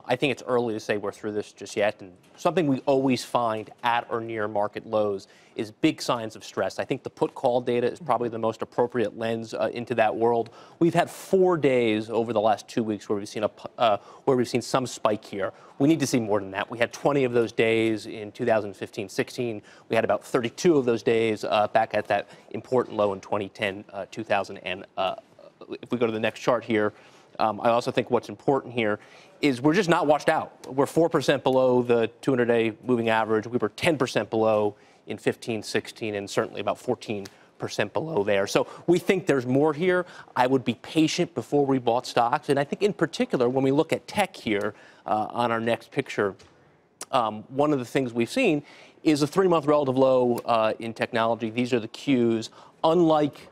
I think it's early to say we're through this just yet. And something we always find at or near market lows is big signs of stress. I think the put-call data is probably the most appropriate lens into that world. We've had 4 days over the last 2 weeks where we've seen some spike here. We need to see more than that. We had 20 of those days in 2015-16. We had about 32 of those days back at that important low in 2010, 2000. And if we go to the next chart here, I also think what's important here is we're just not washed out. We're 4% below the 200-day moving average. We were 10% below in 15-16, and certainly about 14% below there. So we think there's more here. I would be patient before we bought stocks. And I think in particular, when we look at tech here on our next picture, one of the things we've seen is a 3-month relative low in technology. These are the Qs. Unlike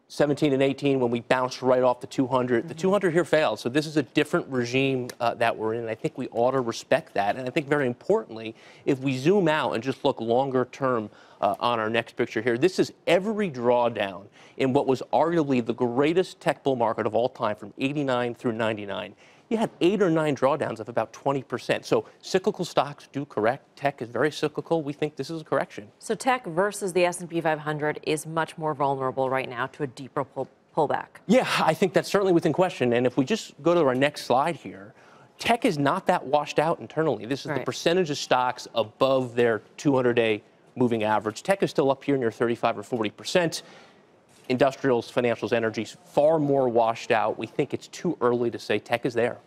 17 and 18, when we bounced right off the 200, the 200 here failed. So this is a different regime that we're in. And I think we ought to respect that. And I think very importantly, if we zoom out and just look longer term on our next picture here, this is every drawdown in what was arguably the greatest tech bull market of all time from 89 through 99. You had 8 or 9 drawdowns of about 20%. So cyclical stocks do correct. Tech is very cyclical. We think this is a correction. So tech versus the S&P 500 is much more vulnerable right now to a deeper pullback. Yeah, I think that's certainly within question. And if we just go to our next slide here, tech is not that washed out internally. This is the percentage of stocks above their 200-day moving average. Tech is still up here near 35 or 40%. Industrials, financials, energies, far more washed out. We think it's too early to say tech is there.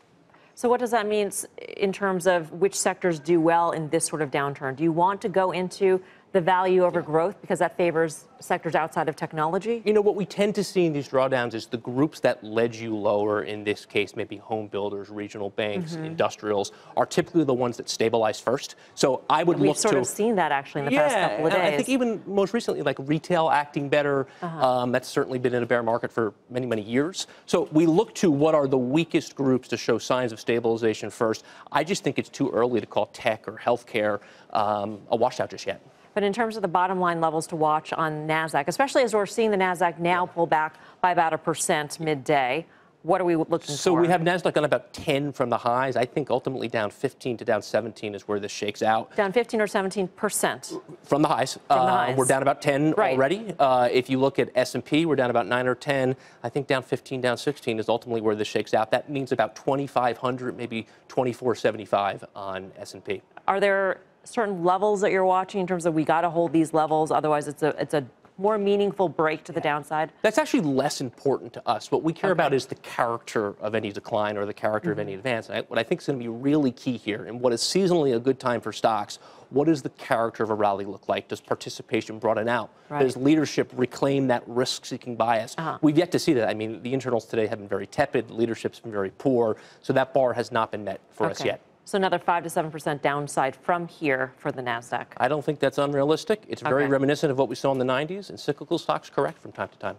So what does that mean in terms of which sectors do well in this sort of downturn? Do you want to go into the value over growth because that favors sectors outside of technology? You know, what we tend to see in these drawdowns is the groups that led you lower, in this case, maybe home builders, regional banks, industrials, are typically the ones that stabilize first. So I would look to... We've sort of seen that actually in the past couple of days. I think even most recently, like retail acting better, that's certainly been in a bear market for many, many years. So we look to what are the weakest groups to show signs of stabilization first. I just think it's too early to call tech or healthcare a washout just yet. But in terms of the bottom line levels to watch on NASDAQ, especially as we're seeing the NASDAQ now pull back by about 1% midday, what are we looking for? So we have NASDAQ on about 10 from the highs. I think ultimately down 15 to down 17 is where this shakes out. Down 15 or 17%? From the highs. From the highs. We're down about 10 already. If you look at S&P, we're down about 9 or 10. I think down 15, down 16 is ultimately where this shakes out. That means about 2,500, maybe 2,475 on S&P. Are there certain levels that you're watching in terms of we got to hold these levels, otherwise it's a more meaningful break to the downside? That's actually less important to us. What we care about is the character of any decline or the character of any advance. And what I think is going to be really key here, and what is seasonally a good time for stocks, what does the character of a rally look like? Does participation broaden out? Does leadership reclaim that risk-seeking bias? We've yet to see that. I mean, the internals today have been very tepid. Leadership's been very poor. So that bar has not been met for us yet. So another 5 to 7% downside from here for the NASDAQ. I don't think that's unrealistic. It's very reminiscent of what we saw in the 90s, and cyclical stocks correct from time to time.